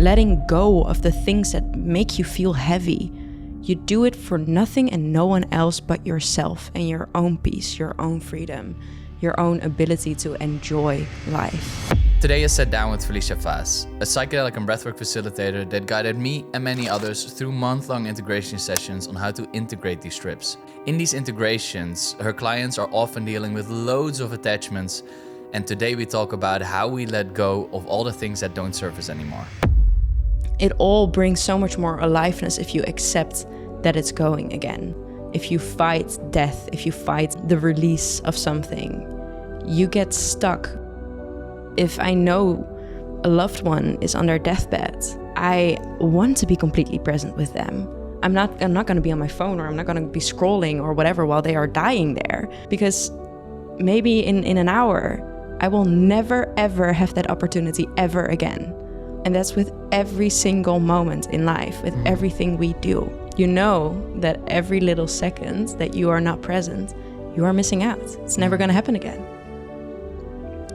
letting go of the things that make you feel heavy. You do it for nothing and no one else but yourself and your own peace, your own freedom, your own ability to enjoy life. Today I sat down with Felicia Vaz, a psychedelic and breathwork facilitator that guided me and many others through month-long integration sessions on how to integrate these trips. In these integrations, her clients are often dealing with loads of attachments, and today we talk about how we let go of all the things that don't serve us anymore. It all brings so much more aliveness if you accept that it's going again. If you fight death, if you fight the release of something, you get stuck. If I know a loved one is on their deathbed, I want to be completely present with them. I'm not going to be on my phone, or I'm not going to be scrolling or whatever while they are dying there, because maybe in an hour, I will never ever have that opportunity ever again. And that's with every single moment in life, with everything we do. You know that every little second that you are not present, you are missing out. It's never going to happen again.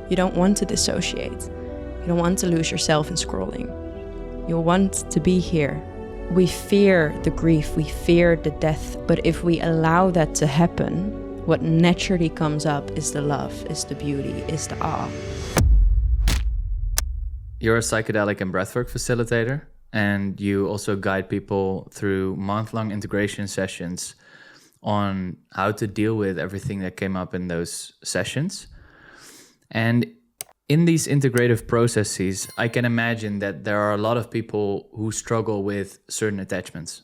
You don't want to dissociate. You don't want to lose yourself in scrolling. You want to be here. We fear the grief, we fear the death, but if we allow that to happen, what naturally comes up is the love, is the beauty, is the awe. You're a psychedelic and breathwork facilitator, and you also guide people through month-long integration sessions on how to deal with everything that came up in those sessions. And in these integrative processes, I can imagine that there are a lot of people who struggle with certain attachments.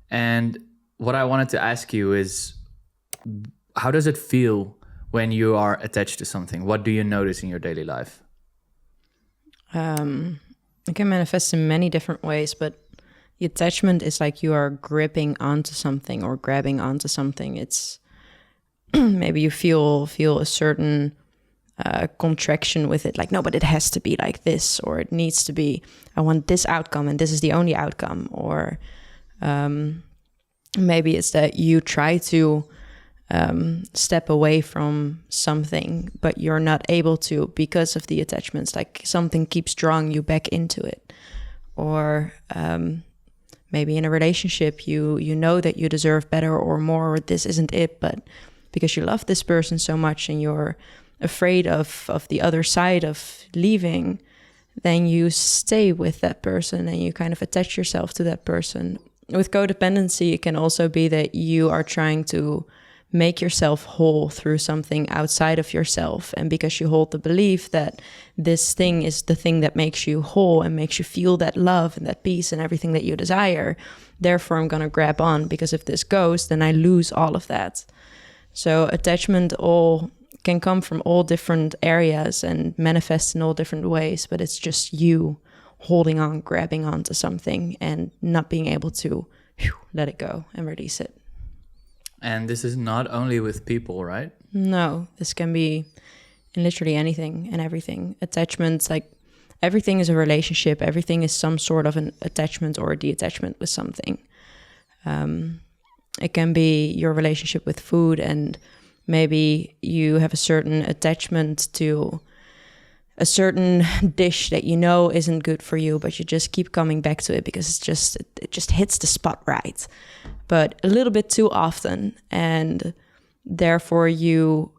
And what I wanted to ask you is, how does it feel when you are attached to something? What do you notice in your daily life? It can manifest in many different ways, but the attachment is like you are gripping onto something or grabbing onto something. It's maybe you feel a certain contraction with it, like, no, but it has to be like this, or it needs to be, I want this outcome and this is the only outcome. Or maybe it's that you try to step away from something, but you're not able to because of the attachments, like something keeps drawing you back into it. Or maybe in a relationship, you know that you deserve better or more, or this isn't it, but because you love this person so much and you're afraid of the other side of leaving, then you stay with that person and you kind of attach yourself to that person. With codependency, it can also be that you are trying to make yourself whole through something outside of yourself. And because you hold the belief that this thing is the thing that makes you whole and makes you feel that love and that peace and everything that you desire, therefore I'm going to grab on, because if this goes, then I lose all of that. So attachment all can come from all different areas and manifest in all different ways, but it's just you holding on, grabbing onto something and not being able to let it go and release it. And this is not only with people, right? No, this can be in literally anything and everything. Attachments, like everything is a relationship. Everything is some sort of an attachment or a detachment with something. It can be your relationship with food, and maybe you have a certain attachment to a certain dish that you know isn't good for you, but you just keep coming back to it because it just hits the spot right, but a little bit too often, and therefore you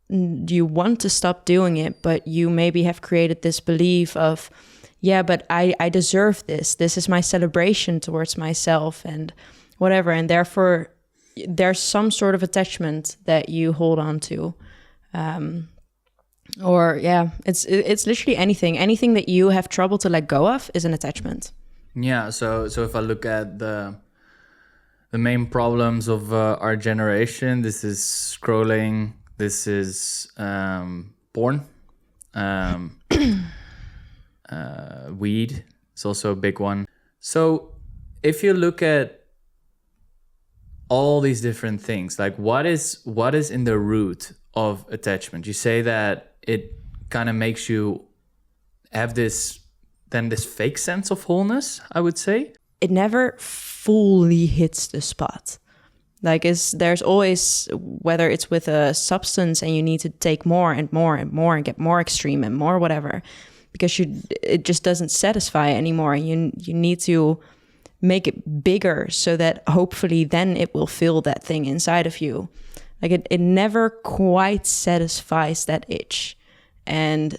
want to stop doing it, but you maybe have created this belief of, yeah, but I deserve this. This is my celebration towards myself and whatever, and therefore there's some sort of attachment that you hold on to. Or yeah, it's literally anything that you have trouble to let go of is an attachment. Yeah. So if I look at the main problems of our generation, this is scrolling, this is porn, weed is also a big one. So if you look at all these different things, like what is in the root of attachment? You say that it kind of makes you have this fake sense of wholeness, I would say. It never fully hits the spot. Like there's always, whether it's with a substance and you need to take more and more and more and get more extreme and more whatever, because it just doesn't satisfy anymore. You need to make it bigger so that hopefully then it will fill that thing inside of you. Like it never quite satisfies that itch. And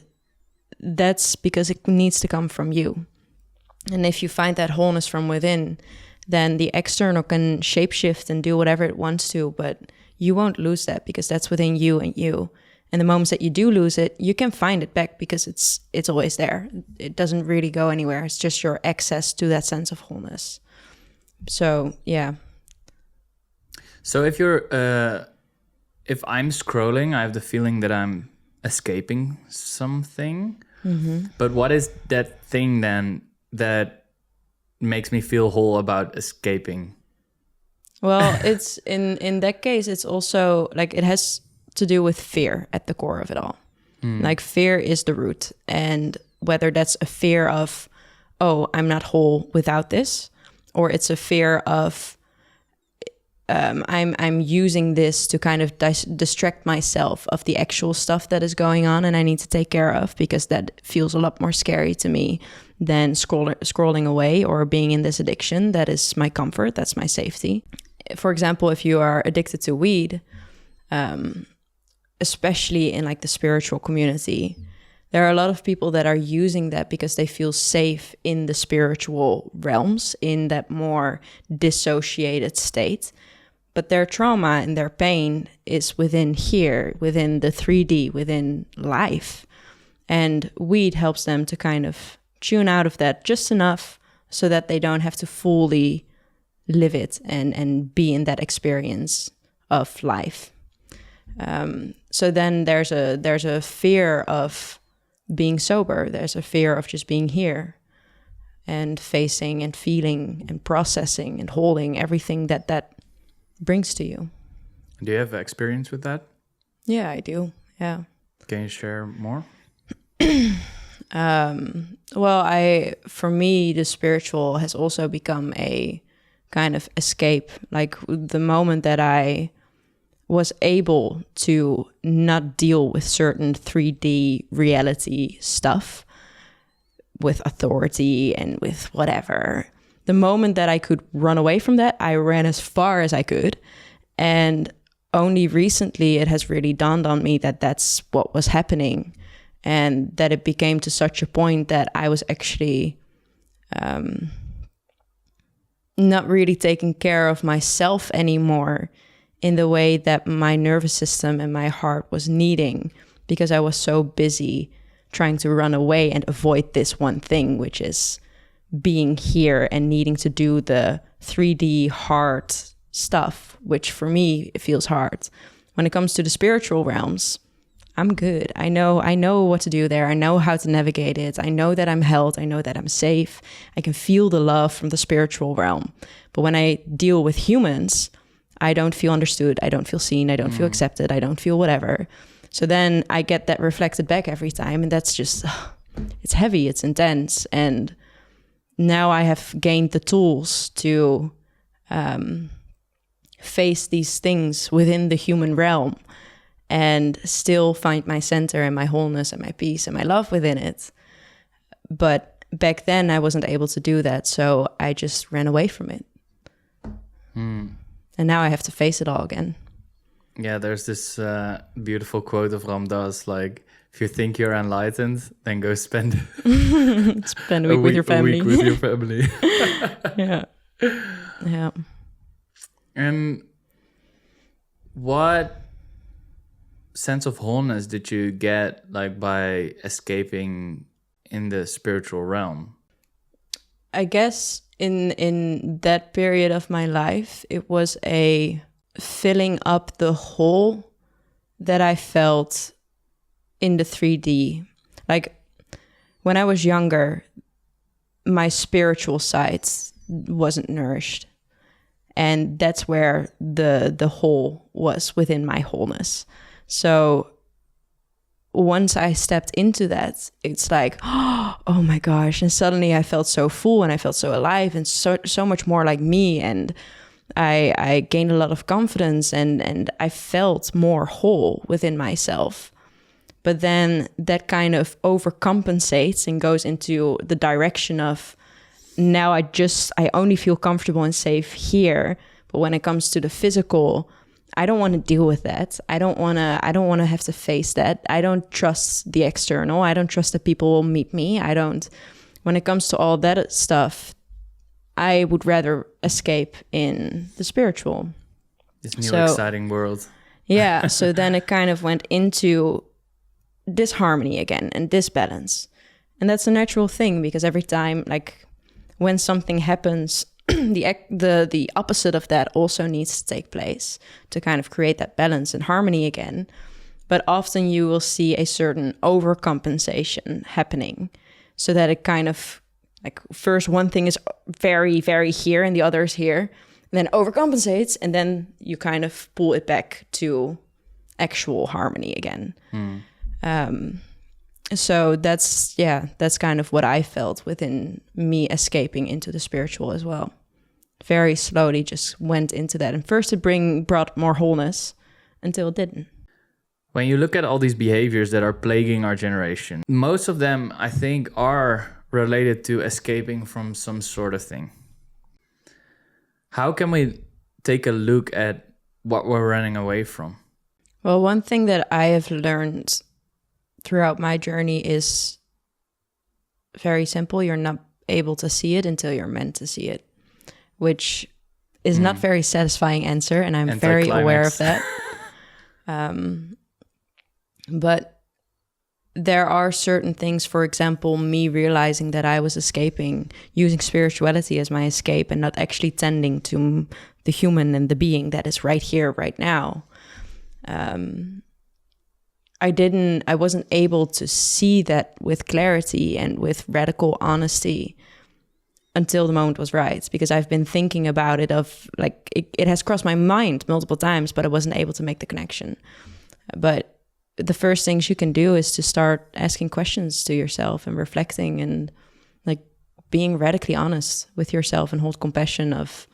that's because it needs to come from you. And if you find that wholeness from within, then the external can shapeshift and do whatever it wants to, but you won't lose that because that's within you and you. And the moments that you do lose it, you can find it back because it's always there. It doesn't really go anywhere. It's just your access to that sense of wholeness. So, yeah. So if I'm scrolling, I have the feeling that I'm escaping something. Mm-hmm. But what is that thing then that makes me feel whole about escaping? Well, it's in that case, it's also like it has to do with fear at the core of it all. Like fear is the root, and whether that's a fear of, oh, I'm not whole without this, or it's a fear of I'm using this to kind of distract myself of the actual stuff that is going on and I need to take care of, because that feels a lot more scary to me than scrolling away or being in this addiction. That is my comfort, that's my safety. For example, if you are addicted to weed, especially in like the spiritual community, there are a lot of people that are using that because they feel safe in the spiritual realms, in that more dissociated state. But their trauma and their pain is within here, within the 3D, within life. And weed helps them to kind of tune out of that just enough so that they don't have to fully live it and be in that experience of life. So then there's a fear of being sober. There's a fear of just being here and facing and feeling and processing and holding everything that brings to you. Do you have experience with that? Yeah, I do. Yeah. Can you share more? Well, for me, the spiritual has also become a kind of escape. Like the moment that I was able to not deal with certain 3D reality stuff, with authority and with whatever, the moment that I could run away from that, I ran as far as I could. And only recently it has really dawned on me that that's what was happening, and that it became to such a point that I was actually not really taking care of myself anymore in the way that my nervous system and my heart was needing, because I was so busy trying to run away and avoid this one thing, which is being here and needing to do the 3D hard stuff, which for me, it feels hard. When it comes to the spiritual realms, I'm good. I know what to do there. I know how to navigate it. I know that I'm held. I know that I'm safe. I can feel the love from the spiritual realm. But when I deal with humans, I don't feel understood. I don't feel seen. I don't feel accepted. I don't feel whatever. So then I get that reflected back every time. And that's just, it's heavy, it's intense. And now I have gained the tools to face these things within the human realm and still find my center and my wholeness and my peace and my love within it. But back then I wasn't able to do that, so I just ran away from it. And now I have to face it all again. Yeah, there's this beautiful quote of Ram Dass, like, if you think you're enlightened, then go spend a week with your family. A week with your family. Yeah. Yeah. And what sense of wholeness did you get, like, by escaping in the spiritual realm? I guess in that period of my life, it was a filling up the hole that I felt in the 3D. Like when I was younger, my spiritual side wasn't nourished. And that's where the hole was within my wholeness. So once I stepped into that, it's like, oh my gosh. And suddenly I felt so full and I felt so alive and so much more like me. And I gained a lot of confidence and I felt more whole within myself. But then that kind of overcompensates and goes into the direction of, now I only feel comfortable and safe here. But when it comes to the physical, I don't want to deal with that. I don't want to have to face that. I don't trust the external. I don't trust that people will meet me. When it comes to all that stuff, I would rather escape in the spiritual. This new exciting world. Yeah. So then it kind of went into disharmony again and disbalance. And that's a natural thing, because every time, like when something happens, the opposite of that also needs to take place to kind of create that balance and harmony again. But often you will see a certain overcompensation happening, so that it kind of, like, first one thing is very, very here and the other is here, and then overcompensates, and then you kind of pull it back to actual harmony again. So that's kind of what I felt within me escaping into the spiritual as well. Very slowly just went into that. And first it brought more wholeness, until it didn't. When you look at all these behaviors that are plaguing our generation, most of them, I think, are related to escaping from some sort of thing. How can we take a look at what we're running away from? Well, one thing that I have learned throughout my journey is very simple. You're not able to see it until you're meant to see it, which is not very satisfying answer, and I'm very aware of that. But there are certain things, for example, me realizing that I was escaping, using spirituality as my escape and not actually tending to the human and the being that is right here, right now. I wasn't able to see that with clarity and with radical honesty until the moment was right, because I've been thinking about it, it has crossed my mind multiple times, but I wasn't able to make the connection. But the first things you can do is to start asking questions to yourself and reflecting and like being radically honest with yourself, and hold compassion of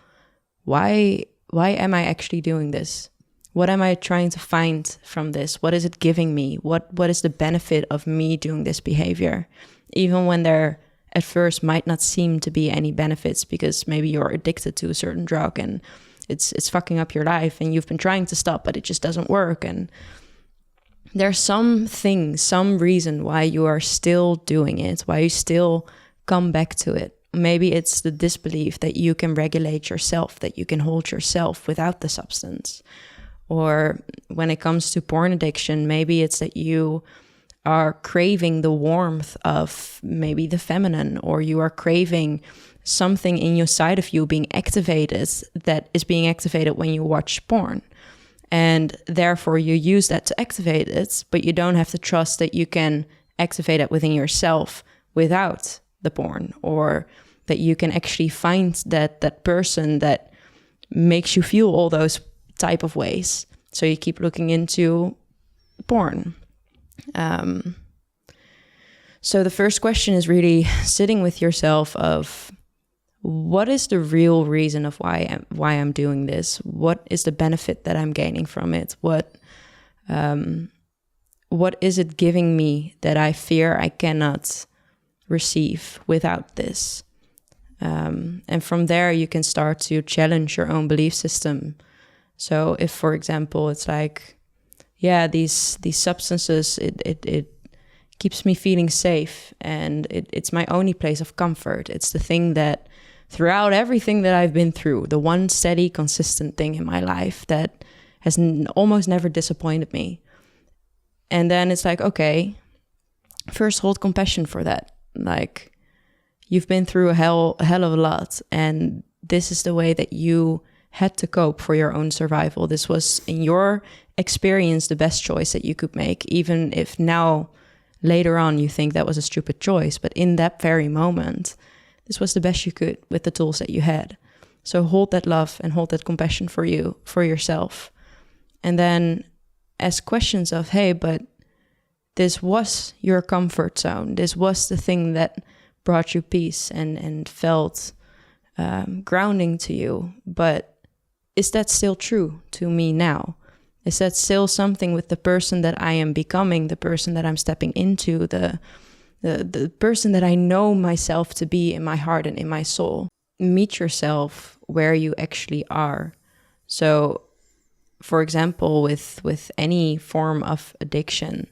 why am I actually doing this? What am I trying to find from this? What is it giving me? What is the benefit of me doing this behavior? Even when there at first might not seem to be any benefits, because maybe you're addicted to a certain drug and it's fucking up your life and you've been trying to stop, but it just doesn't work. And there's some reason why you are still doing it, why you still come back to it. Maybe it's the disbelief that you can regulate yourself, that you can hold yourself without the substance. Or when it comes to porn addiction, maybe it's that you are craving the warmth of maybe the feminine, or you are craving something in your side of you being activated that is being activated when you watch porn. And therefore you use that to activate it, but you don't have to trust that you can activate it within yourself without the porn, or that you can actually find that person that makes you feel all those type of ways. So you keep looking into porn. So the first question is really sitting with yourself of, what is the real reason of why I'm doing this? What is the benefit that I'm gaining from it? What is it giving me that I fear I cannot receive without this? And from there you can start to challenge your own belief system. So if, for example, it's like, yeah, these substances, it keeps me feeling safe, and it's my only place of comfort. It's the thing that throughout everything that I've been through, the one steady, consistent thing in my life that has almost never disappointed me. And then it's like, okay, first hold compassion for that. Like, you've been through a hell of a lot, and this is the way that you had to cope for your own survival. This was, in your experience, the best choice that you could make, even if now later on you think that was a stupid choice. But in that very moment, this was the best you could with the tools that you had. So hold that love and hold that compassion for you, for yourself. And then ask questions of, hey, but this was your comfort zone. This was the thing that brought you peace and felt grounding to you. But is that still true to me now? Is that still something with the person that I am becoming, the person that I'm stepping into, the person that I know myself to be in my heart and in my soul? Meet yourself where you actually are. So, for example, with any form of addiction,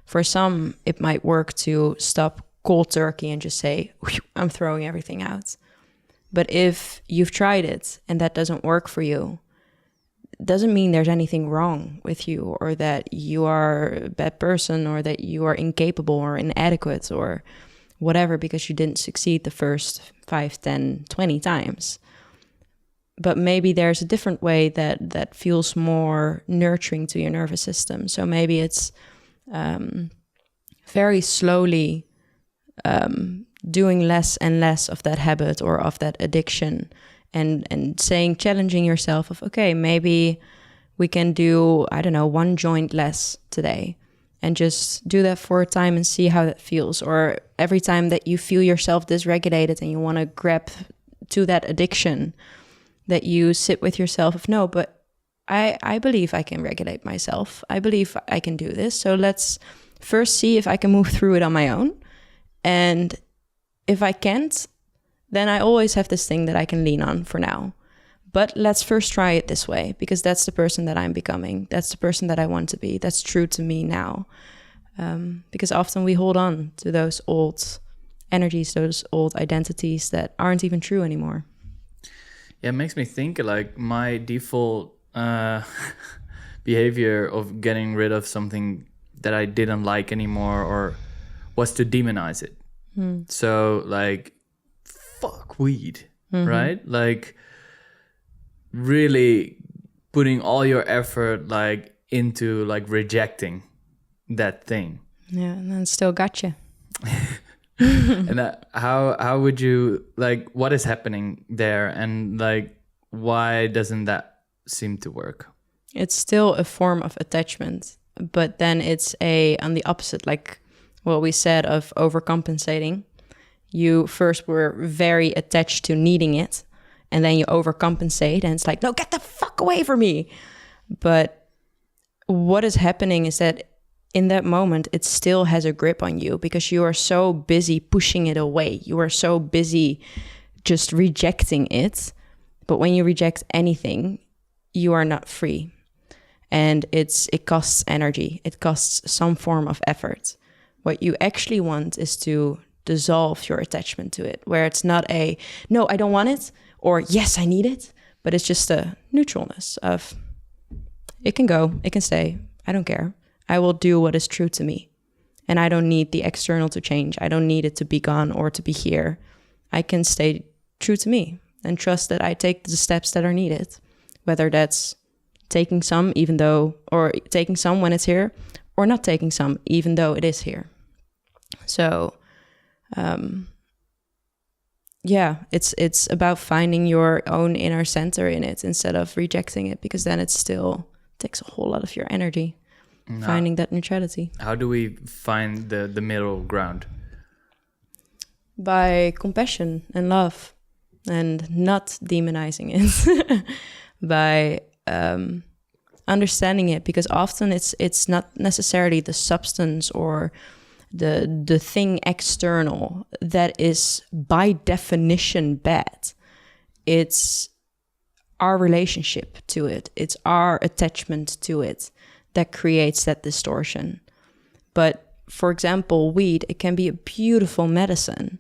for some, it might work to stop cold turkey and just say, I'm throwing everything out. But if you've tried it and that doesn't work for you, it doesn't mean there's anything wrong with you, or that you are a bad person, or that you are incapable or inadequate or whatever because you didn't succeed the first 5, 10, 20 times. But maybe there's a different way that feels more nurturing to your nervous system. So maybe it's very slowly doing less and less of that habit or of that addiction, and challenging yourself of, okay, maybe we can do, I don't know, 1 joint less today, and just do that for a time and see how that feels. Or every time that you feel yourself dysregulated and you want to grab to that addiction, that you sit with yourself of, no, but I believe I can regulate myself. I believe I can do this. So let's first see if I can move through it on my own. And if I can't, then I always have this thing that I can lean on for now. But let's first try it this way, because that's the person that I'm becoming. That's the person that I want to be. That's true to me now. Because often we hold on to those old energies, those old identities that aren't even true anymore. Yeah, it makes me think like my default behavior of getting rid of something that I didn't like anymore or was to demonize it. So like, fuck weed, right? Like really putting all your effort like into like rejecting that thing. Yeah, and then still got you. And how would you, like, what is happening there, and like why doesn't that seem to work? It's still a form of attachment, but then it's on the opposite, like what we said of overcompensating. You first were very attached to needing it, and then you overcompensate, and it's like, no, get the fuck away from me. But what is happening is that in that moment, it still has a grip on you because you are so busy pushing it away. You are so busy just rejecting it. But when you reject anything, you are not free. And it costs energy. It costs some form of effort. What you actually want is to dissolve your attachment to it, where it's not a, no, I don't want it, or yes, I need it, but it's just a neutralness of, it can go, it can stay, I don't care. I will do what is true to me. And I don't need the external to change. I don't need it to be gone or to be here. I can stay true to me and trust that I take the steps that are needed, whether that's taking some or taking some when it's here, or not taking some even though it is here. So, it's about finding your own inner center in it instead of rejecting it, because then it still takes a whole lot of your energy. Finding that neutrality. How do we find the middle ground? By compassion and love, and not demonizing it. By understanding it, because often it's not necessarily the substance or the thing external that is by definition bad. It's our relationship to it. It's our attachment to it that creates that distortion. But for example, weed, it can be a beautiful medicine,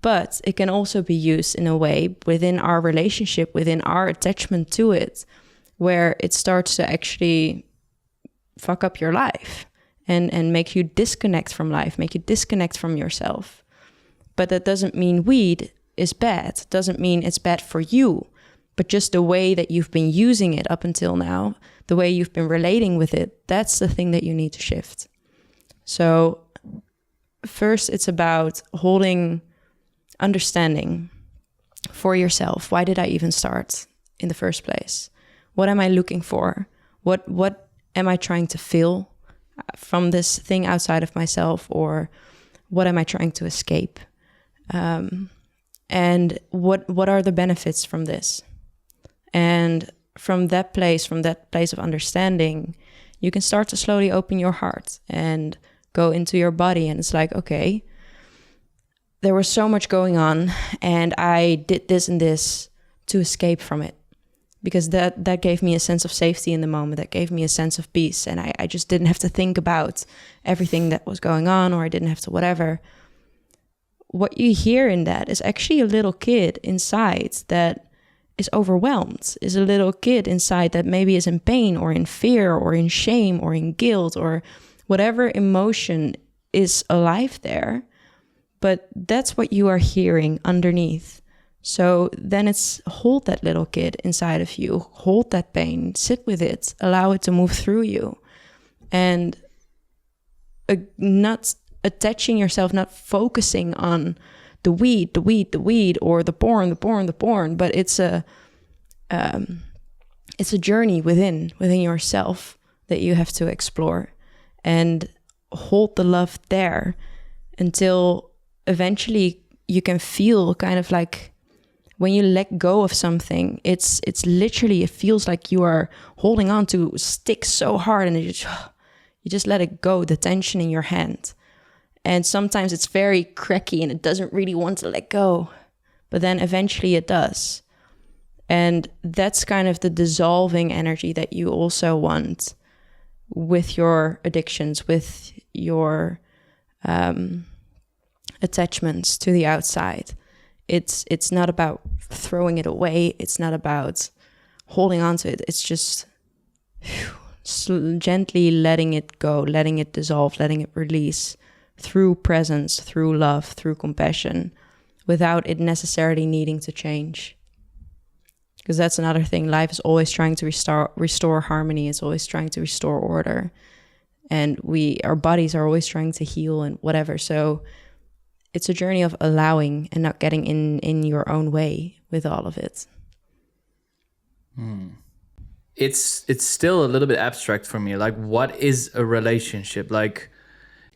but it can also be used in a way within our relationship, within our attachment to it, where it starts to actually fuck up your life and make you disconnect from life, make you disconnect from yourself. But that doesn't mean weed is bad. Doesn't mean it's bad for you, but just the way that you've been using it up until now, the way you've been relating with it, that's the thing that you need to shift. So first, it's about understanding for yourself. Why did I even start in the first place? What am I looking for? What am I trying to feel from this thing outside of myself? Or what am I trying to escape? And what are the benefits from this? And from that place of understanding, you can start to slowly open your heart and go into your body. And it's like, okay, there was so much going on, and I did this and this to escape from it, because that gave me a sense of safety in the moment. That gave me a sense of peace. And I just didn't have to think about everything that was going on, or I didn't have to whatever. What you hear in that is actually a little kid inside that is overwhelmed, is a little kid inside that maybe is in pain or in fear or in shame or in guilt or whatever emotion is alive there. But that's what you are hearing underneath. So then it's hold that little kid inside of you, hold that pain, sit with it, allow it to move through you, and not attaching yourself, not focusing on the weed, or the porn, but it's a journey within yourself that you have to explore, and hold the love there until eventually you can feel kind of like when you let go of something, it's literally, it feels like you are holding on to sticks so hard, and you just let it go, the tension in your hand. And sometimes it's very cracky and it doesn't really want to let go, but then eventually it does. And that's kind of the dissolving energy that you also want with your addictions, with your attachments to the outside. It's not about throwing it away. It's not about holding on to it. It's just gently letting it go, letting it dissolve, letting it release through presence, through love, through compassion, without it necessarily needing to change. Because that's another thing. Life is always trying to restore harmony. It's always trying to restore order. And our bodies are always trying to heal and whatever. So it's a journey of allowing and not getting in your own way with all of it. It's still a little bit abstract for me. Like, what is a relationship? Like,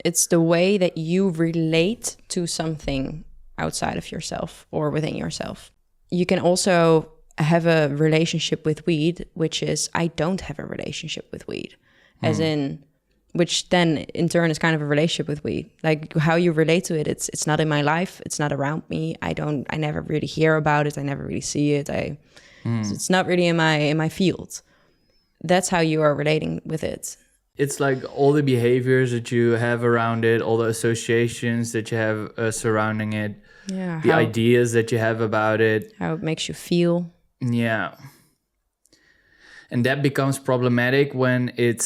it's the way that you relate to something outside of yourself or within yourself. You can also have a relationship with weed, which is, I don't have a relationship with weed, as in, which then in turn is kind of a relationship with weed. Like how you relate to it, it's not in my life, it's not around me. I never really hear about it, I never really see it. So it's not really in my field. That's how you are relating with it. It's like all the behaviors that you have around it, all the associations that you have surrounding it, the ideas that you have about it, how it makes you feel. Yeah. And that becomes problematic when it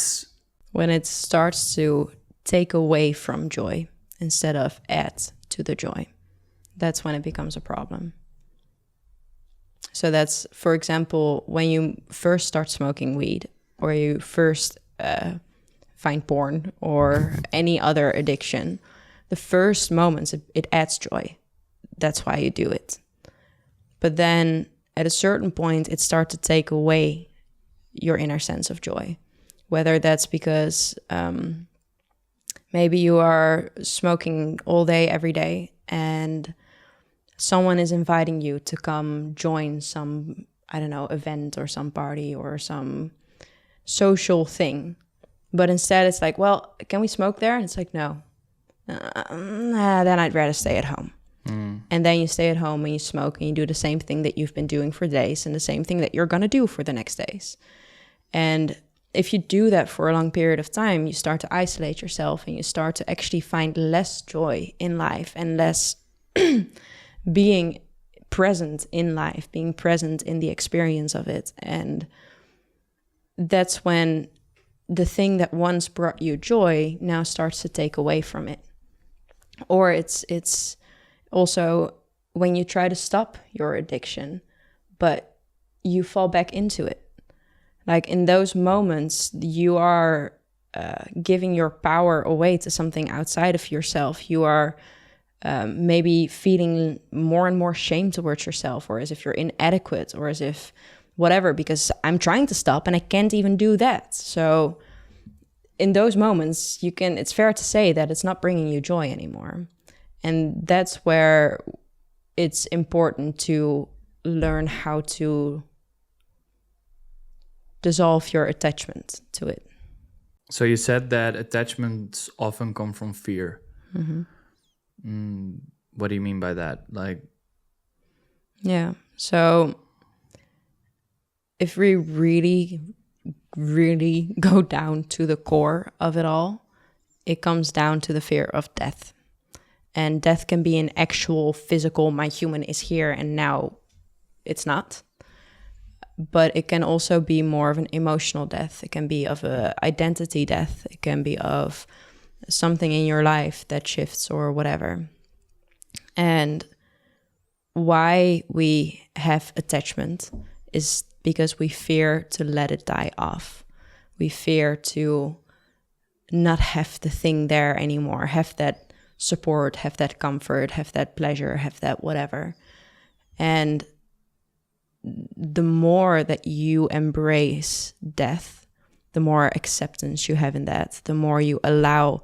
starts to take away from joy instead of add to the joy. That's when it becomes a problem. So that's, for example, when you first start smoking weed, or you first find porn or any other addiction, the first moments it adds joy. That's why you do it. But then at a certain point, it starts to take away your inner sense of joy. Whether that's because maybe you are smoking all day, every day, and someone is inviting you to come join some, I don't know, event or some party or some social thing. But instead it's like, well, can we smoke there? And it's like, no. Then I'd rather stay at home. And then you stay at home and you smoke and you do the same thing that you've been doing for days and the same thing that you're going to do for the next days. And if you do that for a long period of time, you start to isolate yourself and you start to actually find less joy in life and less being present in life, being present in the experience of it. And that's when the thing that once brought you joy now starts to take away from it. Or it's also when you try to stop your addiction, but you fall back into it. Like in those moments, you are giving your power away to something outside of yourself. You are maybe feeling more and more shame towards yourself, or as if you're inadequate, or as if whatever, because I'm trying to stop and I can't even do that. So in those moments, it's fair to say that it's not bringing you joy anymore. And that's where it's important to learn how to dissolve your attachment to it. So you said that attachments often come from fear. What do you mean by that? Like, yeah. So if we really, really go down to the core of it all, it comes down to the fear of death. And death can be an actual physical, my human is here and now it's not. But it can also be more of an emotional death. It can be of a identity death. It can be of something in your life that shifts or whatever. And why we have attachment is because we fear to let it die off. We fear to not have the thing there anymore, have that support, have that comfort, have that pleasure, have that whatever. And the more that you embrace death, the more acceptance you have in that, the more you allow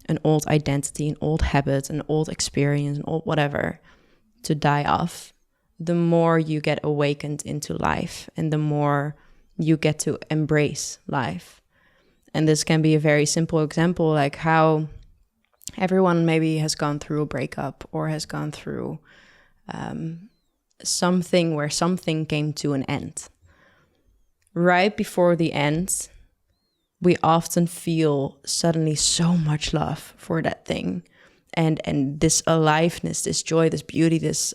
an old identity, an old habit, an old experience, an old whatever to die off, the more you get awakened into life and the more you get to embrace life. And this can be a very simple example, like how everyone maybe has gone through a breakup or has gone through something where something came to an end. Right before the end, we often feel suddenly so much love for that thing. And this aliveness, this joy, this beauty, this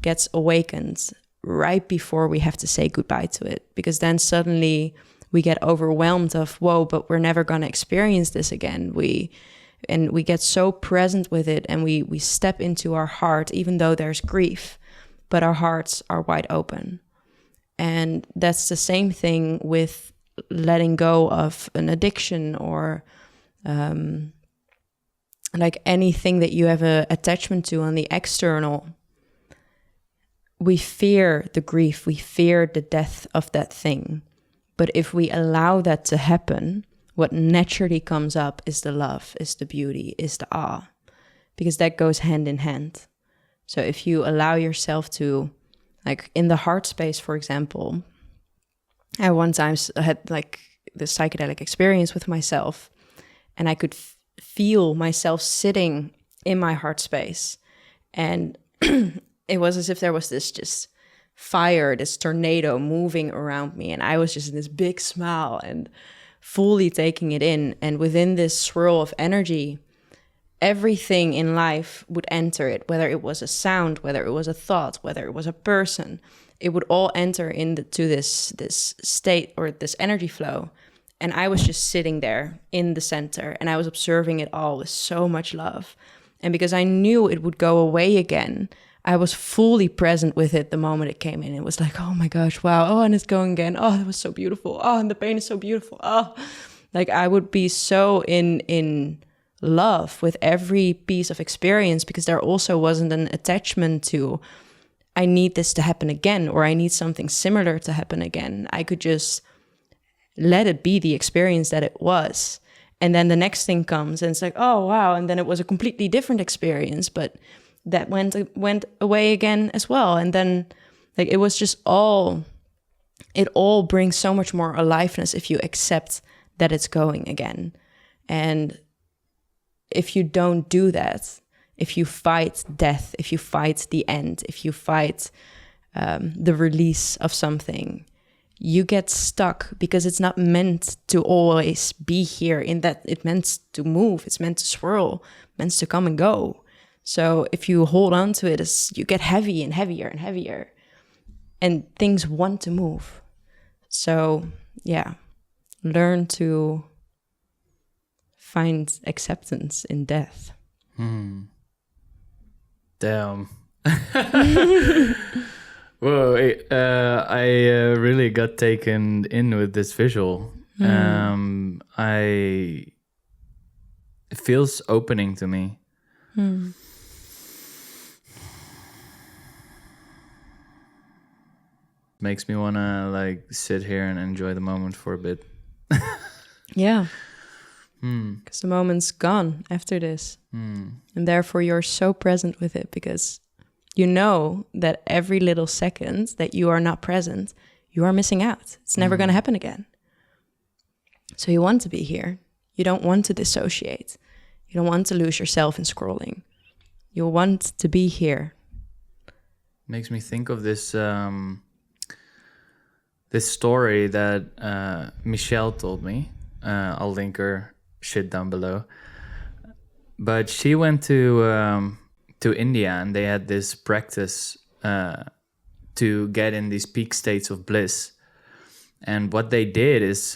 gets awakened right before we have to say goodbye to it. Because then suddenly we get overwhelmed of, whoa, but we're never going to experience this again. We get so present with it and we step into our heart, even though there's grief, but our hearts are wide open. And that's the same thing with letting go of an addiction or like anything that you have an attachment to on the external. We fear the grief, we fear the death of that thing. But if we allow that to happen, what naturally comes up is the love, is the beauty, is the awe, because that goes hand in hand. So if you allow yourself to, like in the heart space, for example, I one time had like this psychedelic experience with myself, and I could feel myself sitting in my heart space. And it was as if there was this just fire, this tornado moving around me. And I was just in this big smile and fully taking it in. And within this swirl of energy, everything in life would enter it, whether it was a sound, whether it was a thought, whether it was a person, it would all enter into this state or this energy flow. And I was just sitting there in the center and I was observing it all with so much love. And because I knew it would go away again, I was fully present with it the moment it came in. It was like, oh my gosh, wow. Oh, and it's going again. Oh, that was so beautiful. Oh, and the pain is so beautiful. Oh, like I would be so in love with every piece of experience because there also wasn't an attachment to, I need this to happen again, or I need something similar to happen again. I could just let it be the experience that it was. And then the next thing comes and it's like, oh, wow. And then it was a completely different experience, but that went away again as well. And then like it was just it all brings so much more aliveness if you accept that it's going again. And if you don't do that, if you fight death, if you fight the end, if you fight the release of something, you get stuck because it's not meant to always be here in that it's meant to move, it's meant to swirl, meant to come and go. So if you hold on to it, you get heavy and heavier and heavier and things want to move. So yeah, learn to find acceptance in death. Damn. Whoa, I really got taken in with this visual. It feels opening to me. Makes me want to like sit here and enjoy the moment for a bit. Yeah. Because the moment's gone after this. And therefore you're so present with it because you know that every little second that you are not present, you are missing out. It's never going to happen again. So you want to be here. You don't want to dissociate. You don't want to lose yourself in scrolling. You want to be here. Makes me think of this this story that Michelle told me. I'll link her shit down below. But she went to India, and they had this practice to get in these peak states of bliss. And what they did is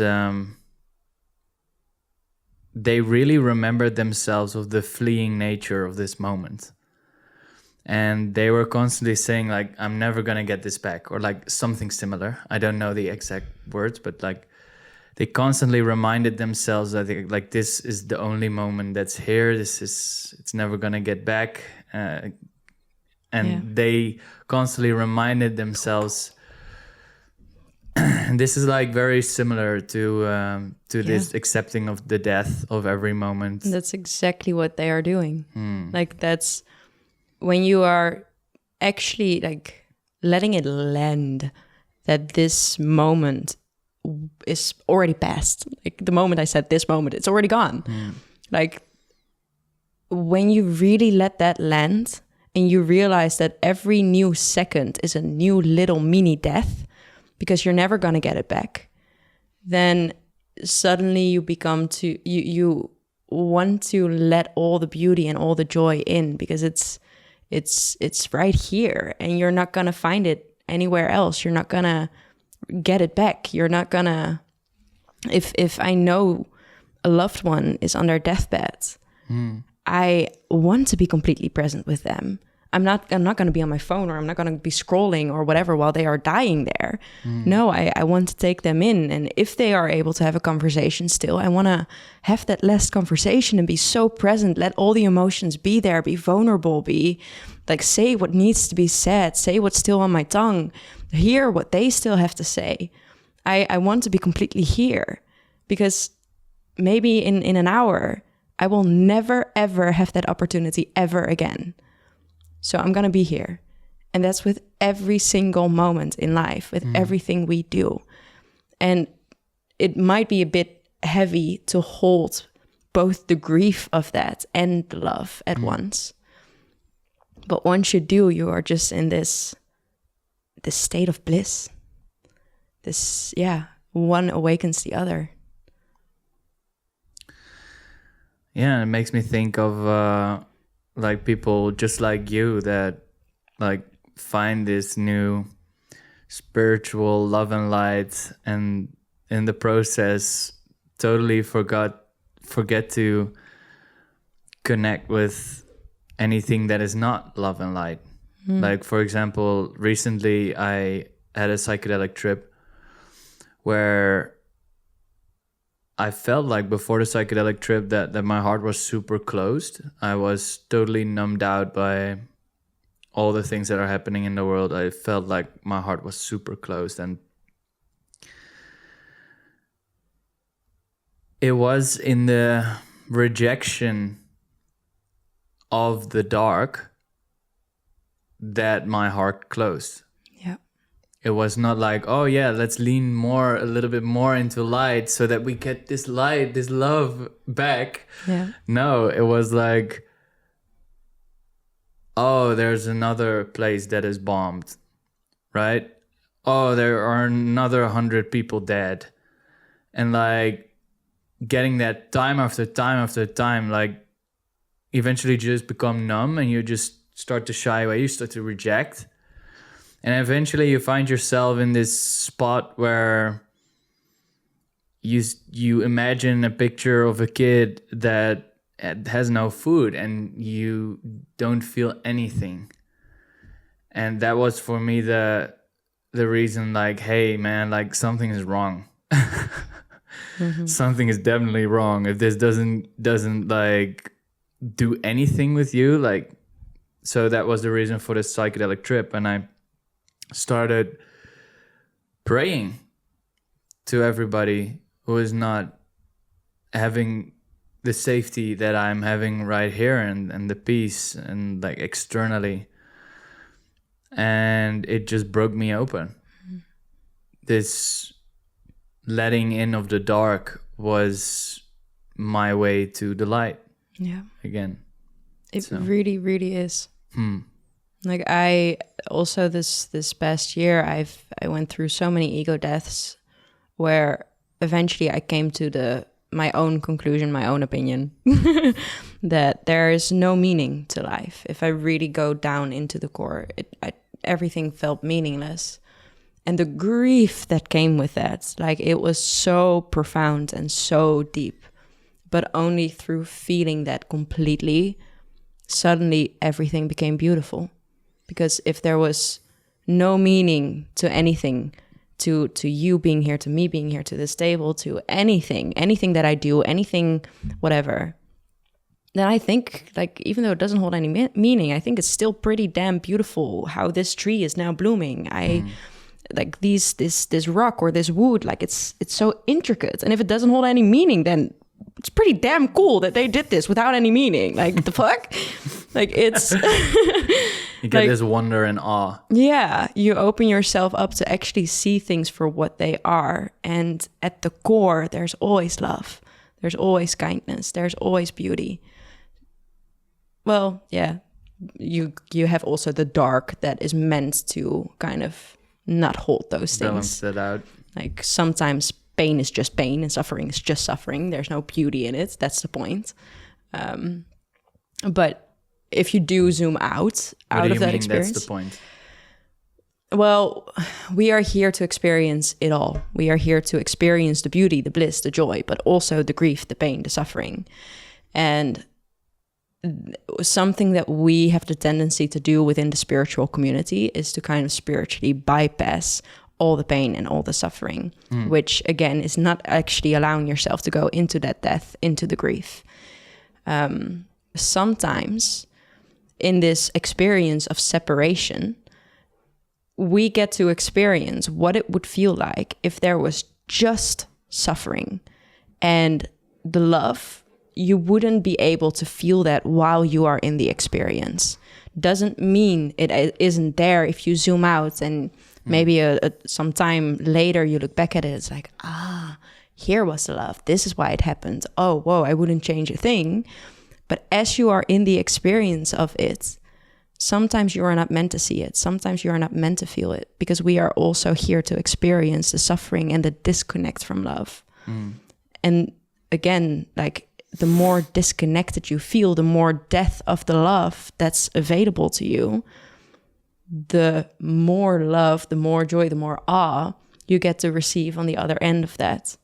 they really remembered themselves of the fleeing nature of this moment. And they were constantly saying, like, I'm never going to get this back, or like something similar. I don't know the exact words, but like they constantly reminded themselves that like this is the only moment that's here. It's never going to get back. They constantly reminded themselves. And this is like very similar to this accepting of the death of every moment. That's exactly what they are doing. Like that's when you are actually like letting it land that this moment is already past. Like the moment I said this moment, it's already gone. Like when you really let that land and you realize that every new second is a new little mini death, because you're never going to get it back, then suddenly you become you want to let all the beauty and all the joy in, because it's right here and you're not going to find it anywhere else. You're not going to get it back. You're not going to, if I know a loved one is on their deathbed, I want to be completely present with them. I'm not going to be on my phone, or I'm not going to be scrolling or whatever while they are dying there. No, I want to take them in. And if they are able to have a conversation still, I want to have that last conversation and be so present. Let all the emotions be there, be vulnerable, be like, say what needs to be said, say what's still on my tongue, hear what they still have to say. I want to be completely here, because maybe in an hour, I will never, ever have that opportunity ever again. So I'm going to be here. And that's with every single moment in life, with everything we do. And it might be a bit heavy to hold both the grief of that and the love at once. But once you do, you are just in this state of bliss. One awakens the other. Yeah, it makes me think of like people just like you that like find this new spiritual love and light, and in the process totally forget to connect with anything that is not love and light. Like, for example, recently I had a psychedelic trip where I felt like before the psychedelic trip that my heart was super closed. I was totally numbed out by all the things that are happening in the world. I felt like my heart was super closed. And it was in the rejection of the dark that my heart closed. It was not like, oh yeah, let's lean a little bit more into light so that we get this light, this love back. No, it was like, oh, there's another place that is bombed, right? Oh, there are another 100 people dead. And like getting that time after time after time, like eventually just become numb, and you just start to shy away, you start to reject. And eventually you find yourself in this spot where you imagine a picture of a kid that has no food and you don't feel anything. And that was for me the reason, like, hey man, like something is wrong. Something is definitely wrong. If this doesn't like do anything with you, like, so that was the reason for this psychedelic trip. And I started praying to everybody who is not having the safety that I'm having right here, and the peace, and like externally. And it just broke me open. this letting in of the dark was my way to the light. Yeah. Again. It really, really is. Hmm. Like I also this past year I went through so many ego deaths where eventually I came to my own conclusion, my own opinion, that there is no meaning to life. If I really go down into the core, everything felt meaningless. And the grief that came with that, like it was so profound and so deep, but only through feeling that completely, suddenly everything became beautiful. Because if there was no meaning to anything, to you being here, to me being here, to this table, to anything that I do, anything, whatever, then I think, like, even though it doesn't hold any meaning, I think it's still pretty damn beautiful how this tree is now blooming. Like this rock or this wood, like it's so intricate. And if it doesn't hold any meaning, then it's pretty damn cool that they did this without any meaning. Like, the fuck? Like, it's... You get like, this wonder and awe. Yeah, you open yourself up to actually see things for what they are. And at the core, there's always love. There's always kindness. There's always beauty. Well, yeah, you have also the dark that is meant to kind of not hold those things. Balance that out. Like, sometimes pain is just pain and suffering is just suffering. There's no beauty in it. That's the point. But if you do zoom out of that experience, that's the point? Well, we are here to experience it all. We are here to experience the beauty, the bliss, the joy, but also the grief, the pain, the suffering. And something that we have the tendency to do within the spiritual community is to kind of spiritually bypass all the pain and all the suffering, which again is not actually allowing yourself to go into that death, into the grief. Sometimes in this experience of separation, we get to experience what it would feel like if there was just suffering and the love. You wouldn't be able to feel that while you are in the experience. Doesn't mean it isn't there if you zoom out and maybe some time later you look back at it, it's like, here was the love. This is why it happened. Oh, whoa, I wouldn't change a thing. But as you are in the experience of it, sometimes you are not meant to see it. Sometimes you are not meant to feel it, because we are also here to experience the suffering and the disconnect from love. And again, like, the more disconnected you feel, the more death of the love that's available to you, the more love, the more joy, the more awe you get to receive on the other end of that.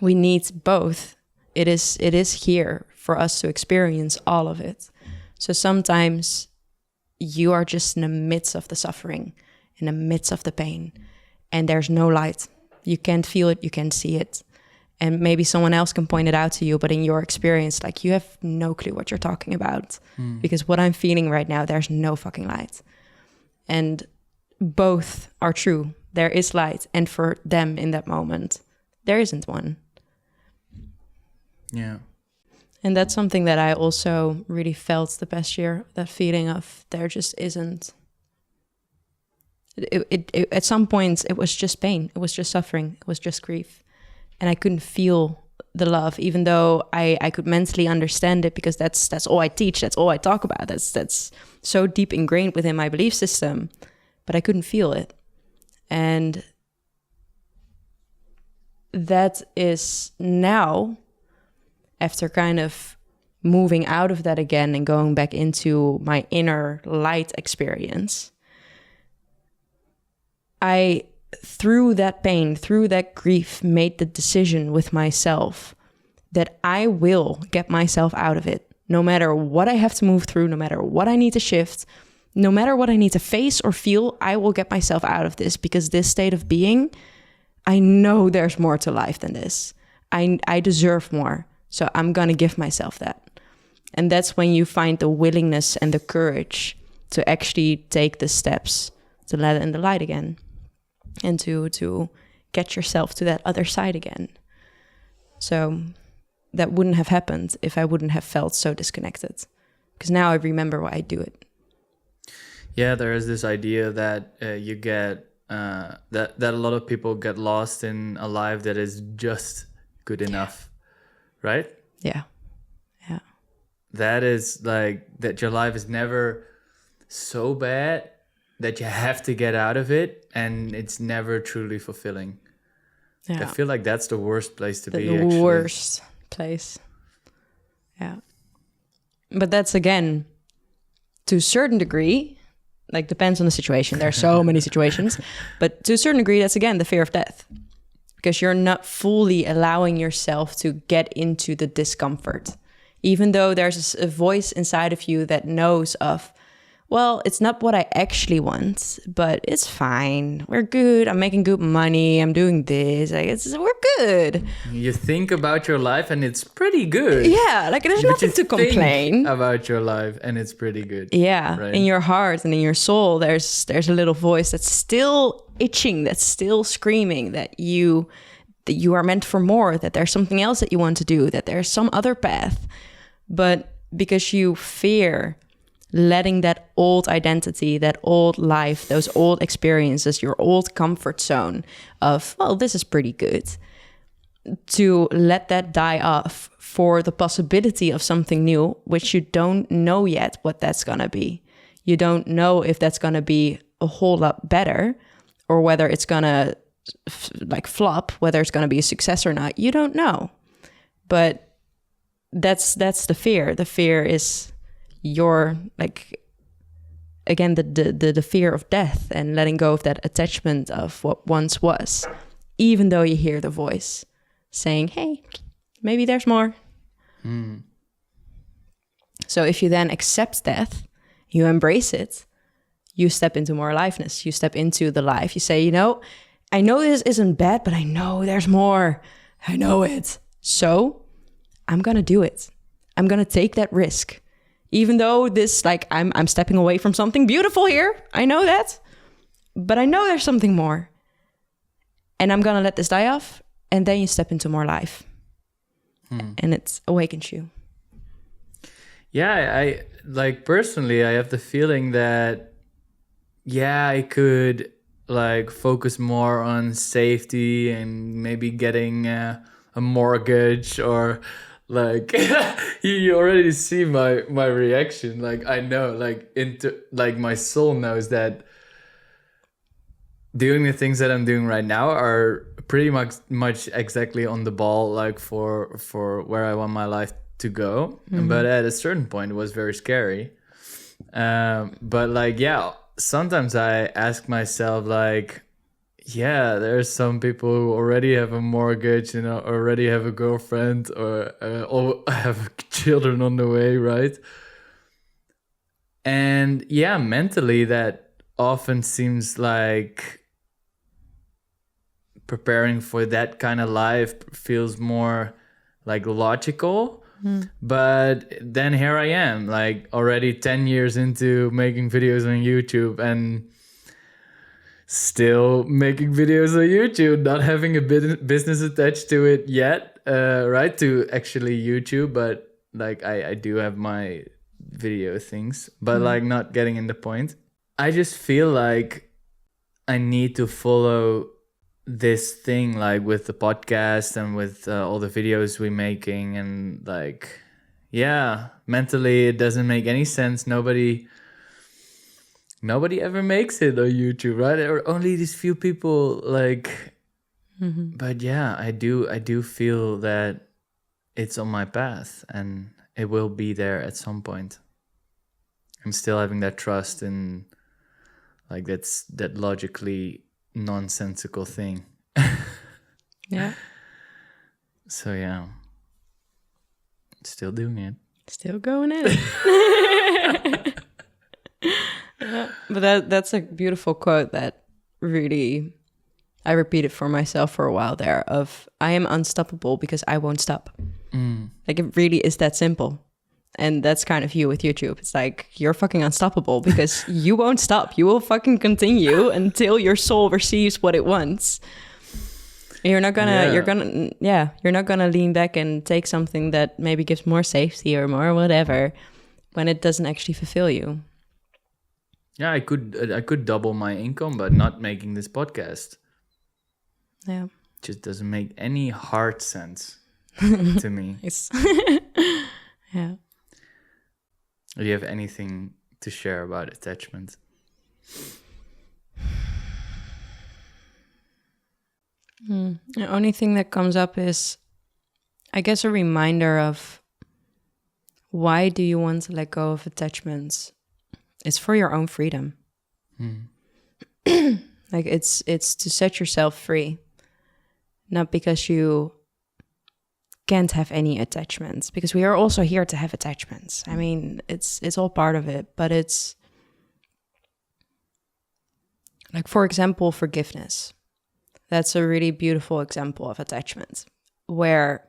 We need both. It is here for us to experience all of it. So sometimes you are just in the midst of the suffering, in the midst of the pain, and there's no light. You can't feel it, you can't see it. And maybe someone else can point it out to you, but in your experience, like, you have no clue what you're talking about. Because what I'm feeling right now, there's no fucking light. And both are true. There is light. And for them in that moment, there isn't one. Yeah. And that's something that I also really felt the past year, that feeling of there just isn't. It at some points, it was just pain. It was just suffering. It was just grief. And I couldn't feel the love, even though I could mentally understand it, because that's all I teach. That's all I talk about. That's so deep ingrained within my belief system, but I couldn't feel it. And that is now, after kind of moving out of that again and going back into my inner light experience, through that pain, through that grief, made the decision with myself that I will get myself out of it, no matter what I have to move through, no matter what I need to shift, no matter what I need to face or feel, I will get myself out of this, because this state of being, I know there's more to life than this. I deserve more, so I'm gonna give myself that. And that's when you find the willingness and the courage to actually take the steps to let in the light again. And to get yourself to that other side again. So that wouldn't have happened if I wouldn't have felt so disconnected. Because now I remember why I do it. Yeah, there is this idea that you get that a lot of people get lost in a life that is just good enough, right? Yeah. That is like that your life is never so bad that you have to get out of it, and it's never truly fulfilling. I feel like that's the worst place to be. The worst place. Yeah. But that's, again, to a certain degree, like, depends on the situation. There are so many situations. But to a certain degree, that's, again, the fear of death. Because you're not fully allowing yourself to get into the discomfort. Even though there's a voice inside of you that knows of, well, it's not what I actually want, but it's fine. We're good. I'm making good money. I'm doing this. Like, we're good. You think about your life and it's pretty good. Yeah, like, there's nothing to complain about your life, and it's pretty good. Yeah, right? In your heart and in your soul, there's a little voice that's still itching, that's still screaming that you are meant for more, that there's something else that you want to do, that there's some other path. But because you fear letting that old identity, that old life, those old experiences, your old comfort zone of, well, this is pretty good, to let that die off for the possibility of something new, which you don't know yet what that's going to be. You don't know if that's going to be a whole lot better, or whether it's going to flop, whether it's going to be a success or not. You don't know. But that's the fear. The fear is your, like, again, the fear of death and letting go of that attachment of what once was, even though you hear the voice saying, hey, maybe there's more. So if you then accept death, you embrace it, you step into more aliveness, you step into the life. You say, I know this isn't bad, but I know there's more. I know it. So I'm going to do it. I'm going to take that risk. Even though this, like, I'm stepping away from something beautiful here. I know that. But I know there's something more. And I'm going to let this die off. And then you step into more life. And it awakens you. Yeah, I like, personally, I have the feeling that, I could, like, focus more on safety and maybe getting a mortgage, or like you already see my reaction. Like, I know, like, into, like, my soul knows that doing the things that I'm doing right now are pretty much exactly on the ball, like, for where I want my life to go. But at a certain point, it was very scary. But, like, sometimes I ask myself, like, there's some people who already have a mortgage, already have a girlfriend, or have children on the way, right? And mentally, that often seems like preparing for that kind of life feels more like logical. But then here I am, like, already 10 years into making videos on YouTube, and still making videos on YouTube, not having a business attached to it yet, right? To actually YouTube, but, like, I do have my video things, but like, not getting in the point. I just feel like I need to follow this thing, like, with the podcast and with all the videos we're making, and, like, mentally it doesn't make any sense. Nobody ever makes it on YouTube, right? Or only these few people, like. But I do feel that it's on my path, and it will be there at some point. I'm still having that trust in, like, that logically nonsensical thing. So still doing it, still going in. But that's a beautiful quote that really I repeated for myself for a while there, of, I am unstoppable because I won't stop. Like, it really is that simple. And that's kind of you with YouTube. It's like, you're fucking unstoppable because you won't stop. You will fucking continue until your soul receives what it wants. You're not gonna, you're not gonna lean back and take something that maybe gives more safety or more whatever when it doesn't actually fulfill you. Yeah, I could double my income, but not making this podcast. Yeah. Just doesn't make any hard sense to me. It's yeah. Do you have anything to share about attachment? The only thing that comes up is, I guess, a reminder of why do you want to let go of attachments? It's for your own freedom. Like it's to set yourself free, not because you can't have any attachments, because we are also here to have attachments. I mean, it's all part of it, but it's like, for example, forgiveness. That's a really beautiful example of attachment, where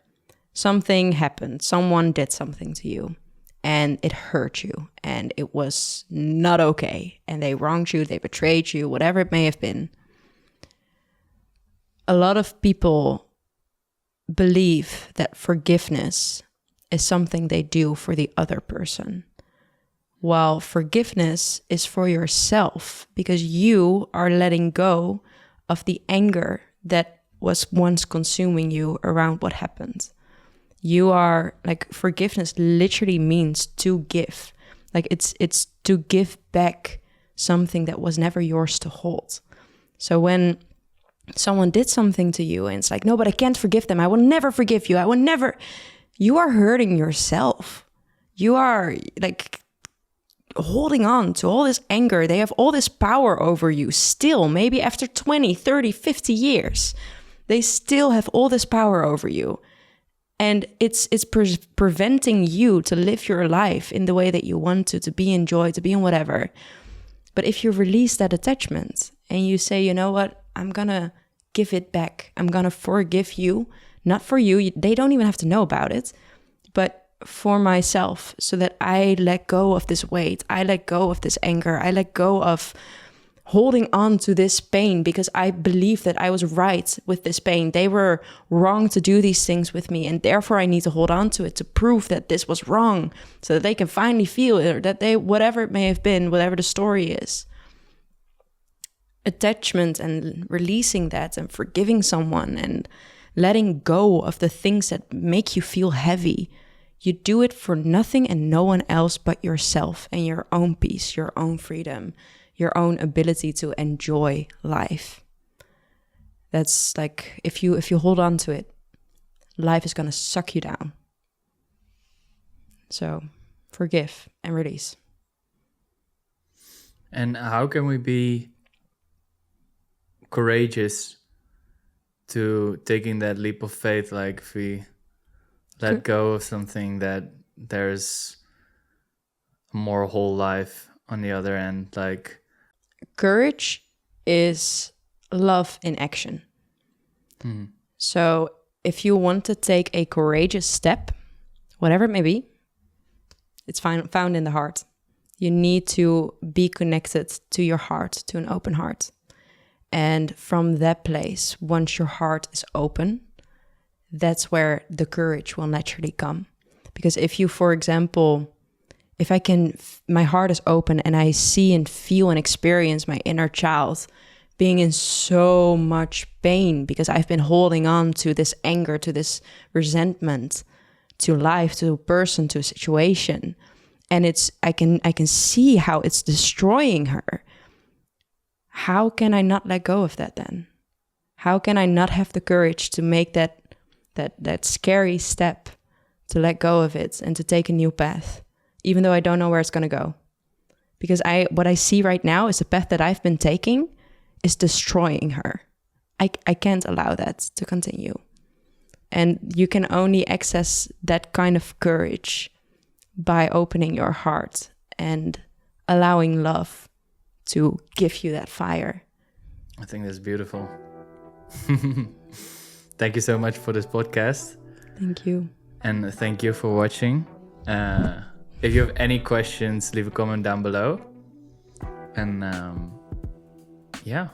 something happened, someone did something to you, and it hurt you, and it was not okay, and they wronged you, they betrayed you, whatever it may have been. A lot of people believe that forgiveness is something they do for the other person, while forgiveness is for yourself, because you are letting go of the anger that was once consuming you around what happened. You are like, forgiveness literally means to give. Like it's to give back something that was never yours to hold. So when someone did something to you and it's like, no, but I can't forgive them, I will never forgive you, I will never, you are hurting yourself. You are like holding on to all this anger. They have all this power over you still, maybe after 20, 30, 50 years. They still have all this power over you. And it's preventing you to live your life in the way that you want to be in joy, to be in whatever. But if you release that attachment and you say, you know what, I'm going to give it back. I'm going to forgive you, not for you. They don't even have to know about it, but for myself, so that I let go of this weight. I let go of this anger. I let go of holding on to this pain because I believe that I was right with this pain. They were wrong to do these things with me, and therefore I need to hold on to it to prove that this was wrong, so that they can finally feel it, or that they, whatever it may have been, whatever the story is. Attachment and releasing that and forgiving someone and letting go of the things that make you feel heavy. You do it for nothing and no one else but yourself and your own peace, your own freedom, your own ability to enjoy life. That's like, if you hold on to it, life is going to suck you down. So forgive and release. And how can we be courageous to taking that leap of faith? Like if we let go of something, that there's a more whole life on the other end. Like, courage is love in action. So if you want to take a courageous step, whatever it may be, it's found in the heart. You need to be connected to your heart, to an open heart. And from that place, once your heart is open, that's where the courage will naturally come. Because if you, for example, if my heart is open and I see and feel and experience my inner child being in so much pain because I've been holding on to this anger, to this resentment, to life, to a person, to a situation, and I can see how it's destroying her. How can I not let go of that then? How can I not have the courage to make that scary step, to let go of it and to take a new path, even though I don't know where it's going to go? Because what I see right now is the path that I've been taking is destroying her. I can't allow that to continue. And you can only access that kind of courage by opening your heart and allowing love to give you that fire. I think that's beautiful. Thank you so much for this podcast. Thank you. And thank you for watching. If you have any questions, leave a comment down below. And yeah,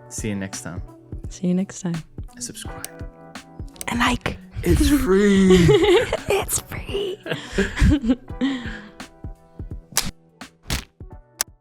see you next time. See you next time. And subscribe. And like. It's free. It's free.